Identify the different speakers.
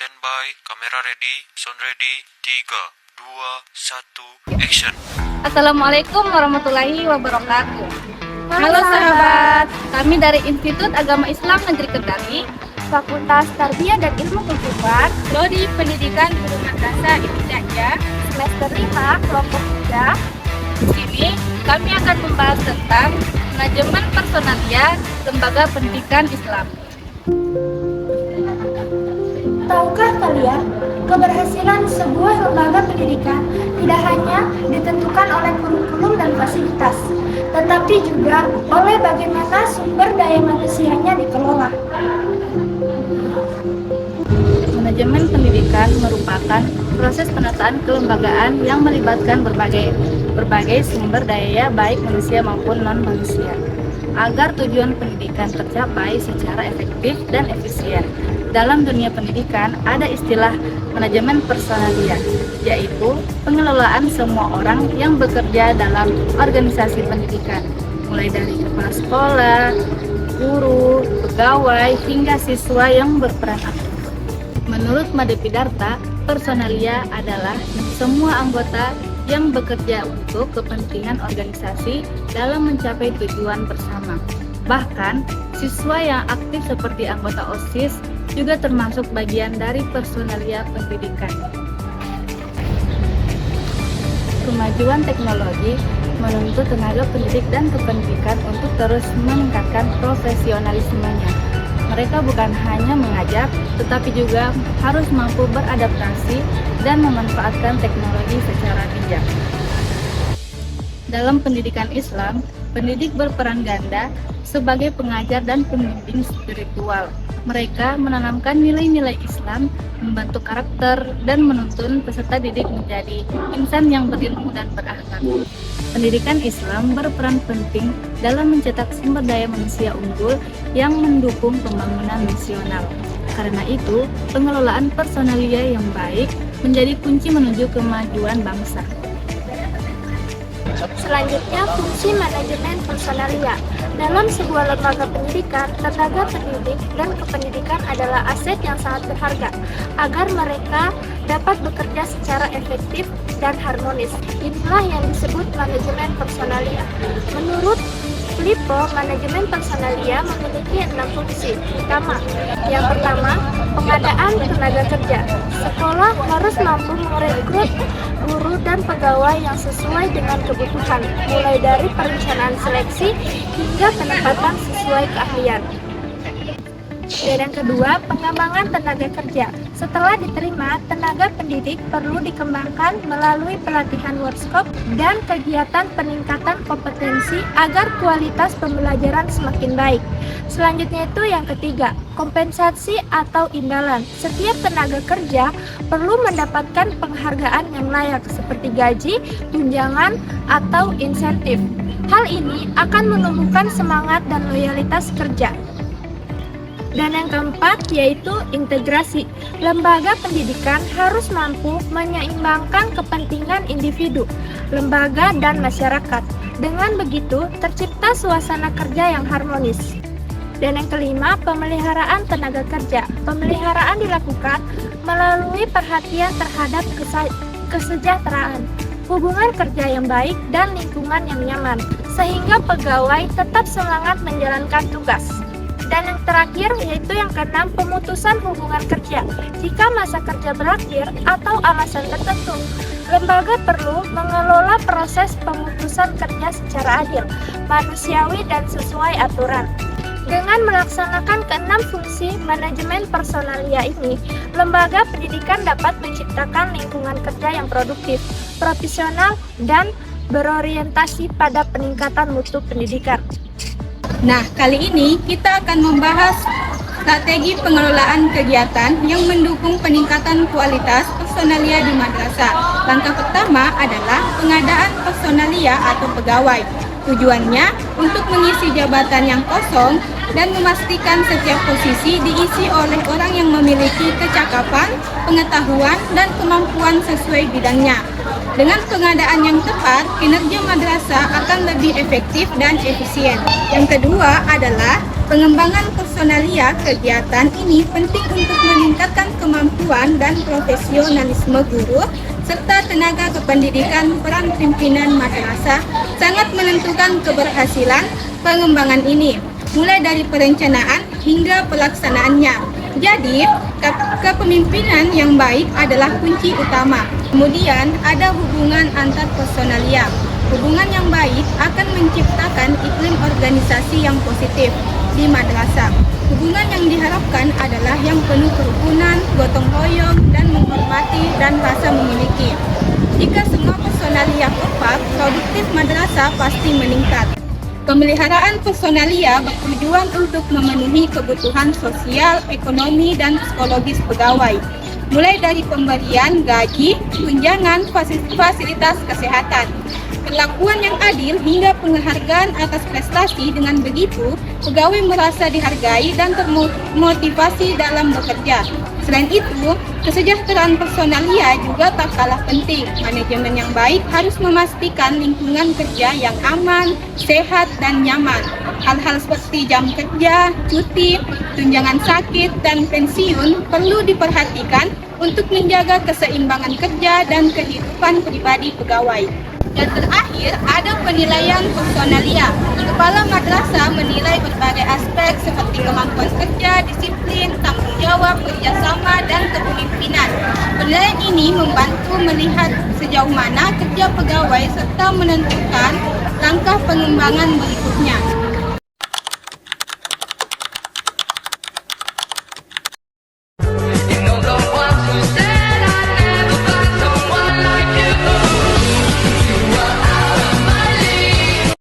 Speaker 1: Standby, kamera ready, sound ready, 3, 2, 1, action.
Speaker 2: Assalamualaikum warahmatullahi wabarakatuh. Halo sahabat, kami dari Institut Agama Islam Negeri Kendari,
Speaker 3: Fakultas Tarbiyah dan Ilmu Kehidupan,
Speaker 2: Prodi Pendidikan Guru Madrasah Ibtidaiyah,
Speaker 3: semester 5, kelompok 3.
Speaker 2: Di sini kami akan membahas tentang manajemen personalia lembaga pendidikan Islam.
Speaker 3: Tahukah kalian, keberhasilan sebuah lembaga pendidikan tidak hanya ditentukan oleh kurikulum dan fasilitas, tetapi juga oleh bagaimana sumber daya manusianya dikelola.
Speaker 2: Manajemen pendidikan merupakan proses penataan kelembagaan yang melibatkan berbagai sumber daya baik manusia maupun non-manusia agar tujuan pendidikan tercapai secara efektif dan efisien. Dalam dunia pendidikan ada istilah manajemen personalia, yaitu pengelolaan semua orang yang bekerja dalam organisasi pendidikan, mulai dari kepala sekolah, guru, pegawai, hingga siswa yang berperan aktif. Menurut Made Pidarta, personalia adalah semua anggota yang bekerja untuk kepentingan organisasi dalam mencapai tujuan bersama. Bahkan, siswa yang aktif seperti anggota OSIS juga termasuk bagian dari personalia pendidikan. Kemajuan teknologi menuntut tenaga pendidik dan kependidikan untuk terus meningkatkan profesionalismenya. Mereka bukan hanya mengajar, tetapi juga harus mampu beradaptasi dan memanfaatkan teknologi secara bijak. Dalam pendidikan Islam, pendidik berperan ganda sebagai pengajar dan pembimbing spiritual. Mereka menanamkan nilai-nilai Islam, membentuk karakter, dan menuntun peserta didik menjadi insan yang berilmu dan berakhlak. Pendidikan Islam berperan penting dalam mencetak sumber daya manusia unggul yang mendukung pembangunan nasional. Karena itu, pengelolaan personalia yang baik menjadi kunci menuju kemajuan bangsa.
Speaker 3: Selanjutnya, fungsi manajemen personalia. Dalam sebuah lembaga pendidikan, tenaga pendidik dan kependidikan adalah aset yang sangat berharga agar mereka dapat bekerja secara efektif dan harmonis. Inilah yang disebut manajemen personalia. Menurut Filippo, manajemen personalia memiliki 6 fungsi utama. Yang pertama, pengadaan tenaga kerja. Sekolah harus mampu merekrut guru dan pegawai yang sesuai dengan kebutuhan, mulai dari perencanaan seleksi hingga penempatan sesuai keahlian. Dan yang kedua, pengembangan tenaga kerja. Setelah diterima, tenaga pendidik perlu dikembangkan melalui pelatihan workshop dan kegiatan peningkatan kompetensi agar kualitas pembelajaran semakin baik. Selanjutnya itu yang ketiga, kompensasi atau imbalan. Setiap tenaga kerja perlu mendapatkan penghargaan yang layak seperti gaji, tunjangan, atau insentif. Hal ini akan menumbuhkan semangat dan loyalitas kerja. Dan yang keempat yaitu integrasi. Lembaga pendidikan harus mampu menyeimbangkan kepentingan individu, lembaga, dan masyarakat. Dengan begitu, tercipta suasana kerja yang harmonis. Dan yang kelima, pemeliharaan tenaga kerja. Pemeliharaan dilakukan melalui perhatian terhadap kesejahteraan, hubungan kerja yang baik, dan lingkungan yang nyaman, sehingga pegawai tetap semangat menjalankan tugas. Dan yang terakhir yaitu yang keenam, pemutusan hubungan kerja. Jika masa kerja berakhir atau alasan tertentu, lembaga perlu mengelola proses pemutusan kerja secara adil, manusiawi, dan sesuai aturan. Dengan melaksanakan keenam fungsi manajemen personalia ini, lembaga pendidikan dapat menciptakan lingkungan kerja yang produktif, profesional, dan berorientasi pada peningkatan mutu pendidikan.
Speaker 4: Nah, kali ini kita akan membahas strategi pengelolaan kegiatan yang mendukung peningkatan kualitas personalia di madrasah. Langkah pertama adalah pengadaan personalia atau pegawai. Tujuannya untuk mengisi jabatan yang kosong dan memastikan setiap posisi diisi oleh orang yang memiliki kecakapan, pengetahuan, dan kemampuan sesuai bidangnya. Dengan pengadaan yang tepat, kinerja madrasah akan lebih efektif dan efisien. Yang kedua adalah pengembangan personalia. Kegiatan ini penting untuk meningkatkan kemampuan pengetahuan dan profesionalisme guru, serta tenaga kependidikan peran pimpinan madrasah sangat menentukan keberhasilan pengembangan ini, mulai dari perencanaan hingga pelaksanaannya. Jadi, kepemimpinan yang baik adalah kunci utama. Kemudian, ada hubungan antar personalia. Hubungan yang baik akan menciptakan iklim organisasi yang positif di madrasah. Hubungan yang diharapkan adalah yang penuh kerukunan, gotong royong, dan menghormati dan rasa memiliki. Jika semua personalia kompak, produktif madrasah pasti meningkat. Pemeliharaan personalia bertujuan untuk memenuhi kebutuhan sosial, ekonomi, dan psikologis pegawai, mulai dari pemberian gaji, tunjangan, fasilitas kesehatan, perlakuan yang adil hingga penghargaan atas prestasi. Dengan begitu, pegawai merasa dihargai dan termotivasi dalam bekerja. Selain itu, kesejahteraan personalia juga tak kalah penting. Manajemen yang baik harus memastikan lingkungan kerja yang aman, sehat, dan nyaman. Hal-hal seperti jam kerja, cuti, tunjangan sakit, dan pensiun perlu diperhatikan untuk menjaga keseimbangan kerja dan kehidupan pribadi pegawai. Dan terakhir, ada penilaian personalia. Kepala madrasah menilai berbagai aspek seperti kemampuan kerja, disiplin, tanggung jawab, kerjasama, dan kepemimpinan. Penilaian ini membantu melihat sejauh mana kerja pegawai serta menentukan langkah pengembangan berikutnya.